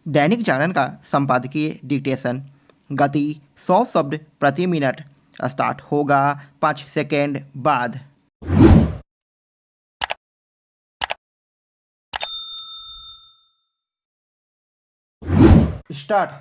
दैनिक जागरण का संपादकीय डिक्टेशन। गति 100 शब्द प्रति मिनट। स्टार्ट होगा 5 सेकेंड बाद। स्टार्ट।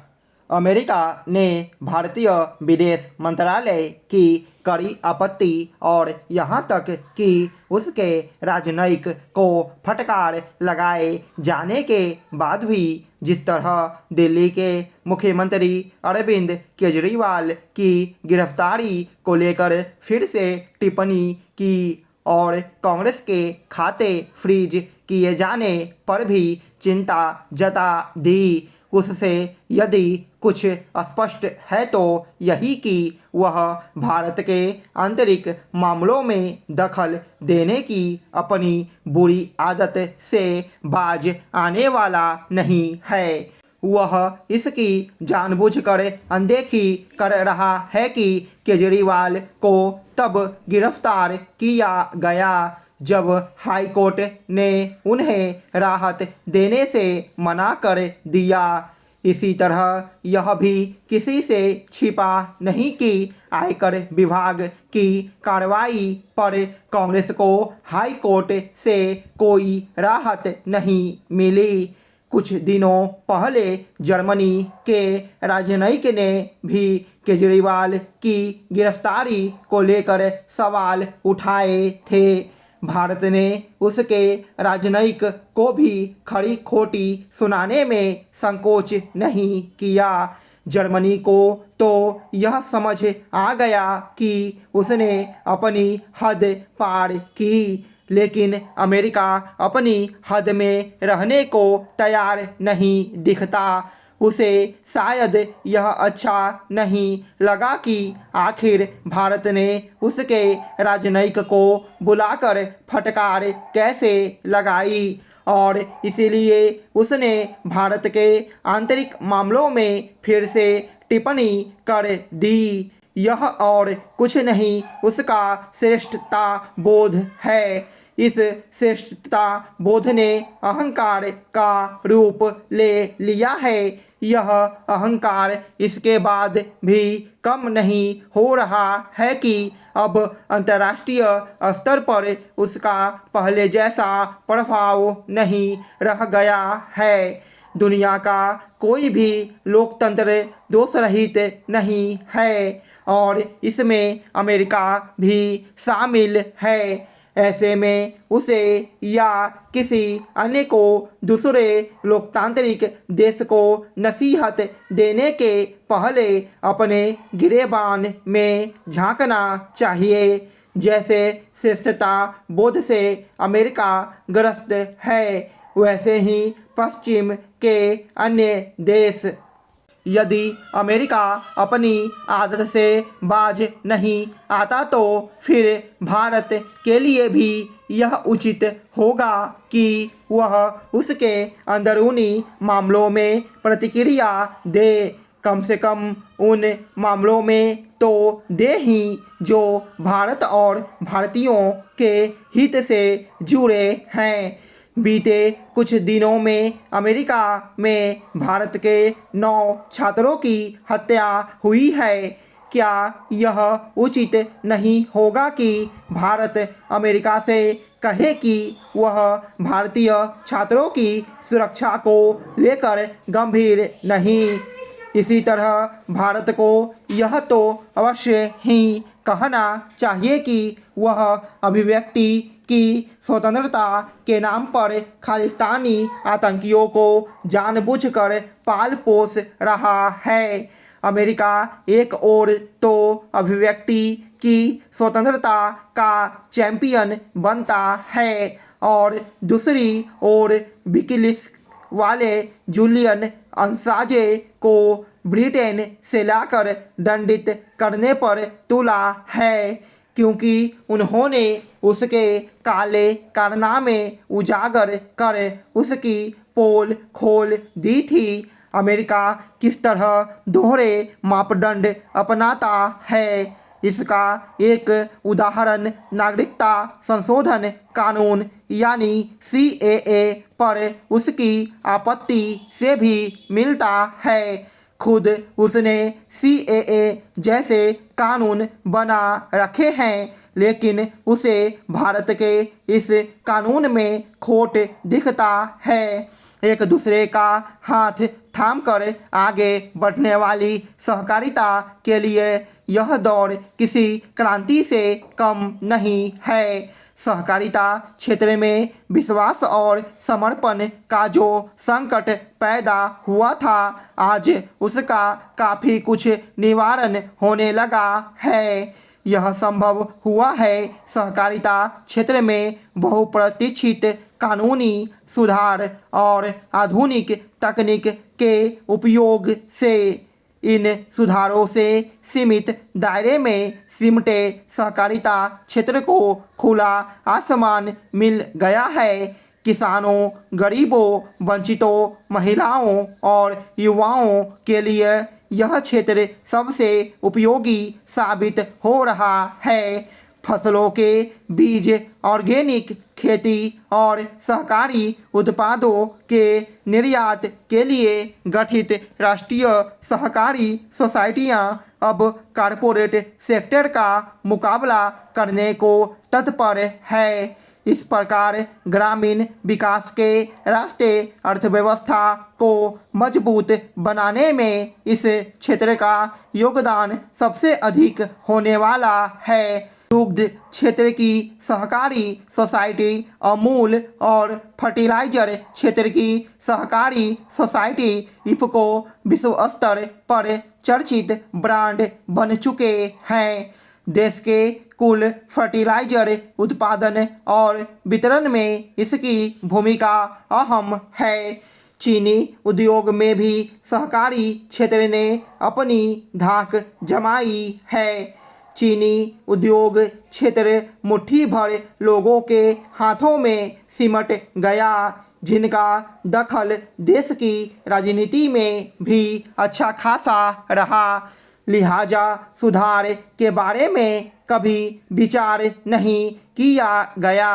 अमेरिका ने भारतीय विदेश मंत्रालय की कड़ी आपत्ति और यहाँ तक कि उसके राजनयिक को फटकार लगाए जाने के बाद भी जिस तरह दिल्ली के मुख्यमंत्री अरविंद केजरीवाल की गिरफ्तारी को लेकर फिर से टिप्पणी की और कांग्रेस के खाते फ्रीज किए जाने पर भी चिंता जता दी, उससे यदि कुछ स्पष्ट है तो यही कि वह भारत के आंतरिक मामलों में दखल देने की अपनी बुरी आदत से बाज आने वाला नहीं है। वह इसकी जानबूझकर अनदेखी कर रहा है कि केजरीवाल को तब गिरफ्तार किया गया जब हाईकोर्ट ने उन्हें राहत देने से मना कर दिया। इसी तरह यह भी किसी से छिपा नहीं कि आयकर विभाग की कार्रवाई पर कांग्रेस को हाईकोर्ट से कोई राहत नहीं मिली। कुछ दिनों पहले जर्मनी के राजनयिक ने भी केजरीवाल की गिरफ्तारी को लेकर सवाल उठाए थे। भारत ने उसके राजनयिक को भी खरी खोटी सुनाने में संकोच नहीं किया। जर्मनी को तो यह समझ आ गया कि उसने अपनी हद पार की, लेकिन अमेरिका अपनी हद में रहने को तैयार नहीं दिखता। उसे शायद यह अच्छा नहीं लगा कि आखिर भारत ने उसके राजनयिक को बुलाकर फटकार कैसे लगाई और इसीलिए उसने भारत के आंतरिक मामलों में फिर से टिप्पणी कर दी। यह और कुछ नहीं उसका श्रेष्ठता बोध है। इस श्रेष्ठता बोध ने अहंकार का रूप ले लिया है। यह अहंकार इसके बाद भी कम नहीं हो रहा है कि अब अंतर्राष्ट्रीय स्तर पर उसका पहले जैसा प्रभाव नहीं रह गया है। दुनिया का कोई भी लोकतंत्र दोषरहित नहीं है और इसमें अमेरिका भी शामिल है। ऐसे में उसे या किसी अन्य को दूसरे लोकतांत्रिक देश को नसीहत देने के पहले अपने गिरेबान में झांकना चाहिए। जैसे श्रेष्ठता बोध से अमेरिका ग्रस्त है, वैसे ही पश्चिम के अन्य देश। यदि अमेरिका अपनी आदत से बाज नहीं आता तो फिर भारत के लिए भी यह उचित होगा कि वह उसके अंदरूनी मामलों में प्रतिक्रिया दे, कम से कम उन मामलों में तो दे ही जो भारत और भारतीयों के हित से जुड़े हैं। बीते कुछ दिनों में अमेरिका में भारत के 9 छात्रों की हत्या हुई है। क्या यह उचित नहीं होगा कि भारत अमेरिका से कहे कि वह भारतीय छात्रों की सुरक्षा को लेकर गंभीर नहीं? इसी तरह भारत को यह तो अवश्य ही कहना चाहिए कि वह अभिव्यक्ति की स्वतंत्रता के नाम पर खालिस्तानी आतंकियों को जानबूझकर पाल पोस रहा है। अमेरिका एक ओर तो अभिव्यक्ति की स्वतंत्रता का चैंपियन बनता है और दूसरी ओर विकिलीक्स वाले जूलियन असांजे को ब्रिटेन से लाकर दंडित करने पर तुला है, क्योंकि उन्होंने उसके काले कारनामे उजागर कर उसकी पोल खोल दी थी। अमेरिका किस तरह दोहरे मापदंड अपनाता है, इसका एक उदाहरण नागरिकता संशोधन कानून यानी CAA पर उसकी आपत्ति से भी मिलता है। खुद उसने CAA जैसे कानून बना रखे हैं, लेकिन उसे भारत के इस कानून में खोट दिखता है। एक दूसरे का हाथ थामकर आगे बढ़ने वाली सहकारिता के लिए यह दौर किसी क्रांति से कम नहीं है। सहकारिता क्षेत्र में विश्वास और समर्पण का जो संकट पैदा हुआ था, आज उसका काफ़ी कुछ निवारण होने लगा है। यह संभव हुआ है सहकारिता क्षेत्र में बहुप्रतीक्षित कानूनी सुधार और आधुनिक तकनीक के उपयोग से। इन सुधारों से सीमित दायरे में सिमटे सहकारिता क्षेत्र को खुला आसमान मिल गया है। किसानों, गरीबों, वंचितों, महिलाओं और युवाओं के लिए यह क्षेत्र सबसे उपयोगी साबित हो रहा है। फसलों के बीज, ऑर्गेनिक खेती और सहकारी उत्पादों के निर्यात के लिए गठित राष्ट्रीय सहकारी सोसाइटियां अब कॉरपोरेट सेक्टर का मुकाबला करने को तत्पर है। इस प्रकार ग्रामीण विकास के रास्ते अर्थव्यवस्था को मजबूत बनाने में इस क्षेत्र का योगदान सबसे अधिक होने वाला है। दुग्ध क्षेत्र की सहकारी सोसाइटी, अमूल और फर्टिलाइजर क्षेत्र की सहकारी सोसाइटी इफ़को विश्व स्तर पर चर्चित ब्रांड बन चुके हैं। देश के कुल फर्टिलाइजर उत्पादन और वितरण में इसकी भूमिका अहम है। चीनी उद्योग में भी सहकारी क्षेत्र ने अपनी धाक जमाई है। चीनी उद्योग क्षेत्र मुट्ठी भर लोगों के हाथों में सिमट गया, जिनका दखल देश की राजनीति में भी अच्छा खासा रहा। लिहाजा सुधार के बारे में कभी विचार नहीं किया गया।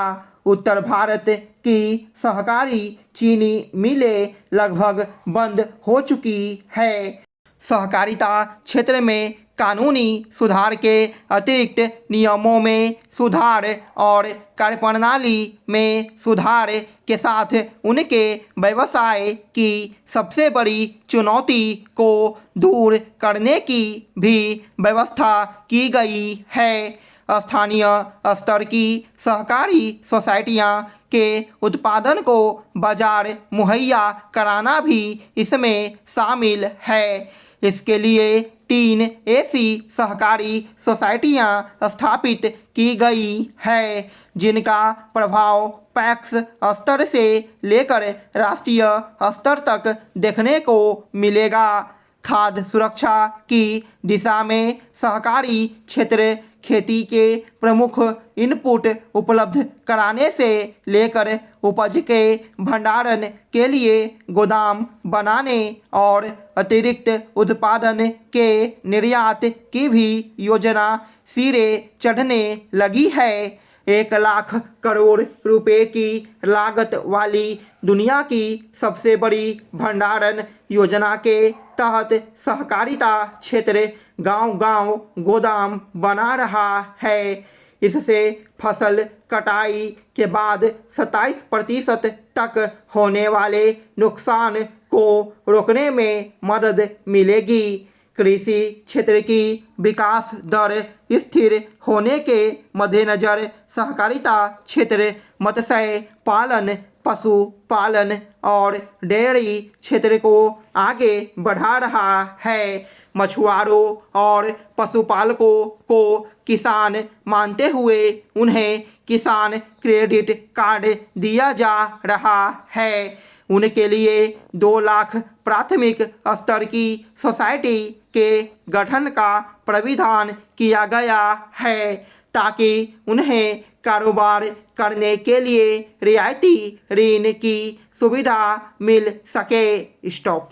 उत्तर भारत की सहकारी चीनी मिलें लगभग बंद हो चुकी है। सहकारिता क्षेत्र में कानूनी सुधार के अतिरिक्त नियमों में सुधार और कार्यप्रणाली में सुधार के साथ उनके व्यवसाय की सबसे बड़ी चुनौती को दूर करने की भी व्यवस्था की गई है। स्थानीय स्तर की सहकारी सोसाइटियां के उत्पादन को बाजार मुहैया कराना भी इसमें शामिल है। इसके लिए 3 ऐसी सहकारी सोसाइटियां स्थापित की गई है, जिनका प्रभाव पैक्स स्तर से लेकर राष्ट्रीय स्तर तक देखने को मिलेगा। खाद्य सुरक्षा की दिशा में सहकारी क्षेत्र खेती के प्रमुख इनपुट उपलब्ध कराने से लेकर उपज के भंडारण के लिए गोदाम बनाने और अतिरिक्त उत्पादन के निर्यात की भी योजना सिरे चढ़ने लगी है। 1 लाख करोड़ रुपए की लागत वाली दुनिया की सबसे बड़ी भंडारण योजना के तहत सहकारिता क्षेत्र गांव-गांव गोदाम बना रहा है। इससे फसल कटाई के बाद 27% तक होने वाले नुकसान को रोकने में मदद मिलेगी। कृषि क्षेत्र की विकास दर स्थिर होने के मद्देनज़र सहकारिता क्षेत्र मत्स्य पालन, पशुपालन और डेयरी क्षेत्र को आगे बढ़ा रहा है। मछुआरों और पशुपालकों को किसान मानते हुए उन्हें किसान क्रेडिट कार्ड दिया जा रहा है। उनके लिए 2 लाख प्राथमिक स्तर की सोसाइटी के गठन का प्राविधान किया गया है, ताकि उन्हें कारोबार करने के लिए रियायती ऋण की सुविधा मिल सके। स्टॉप।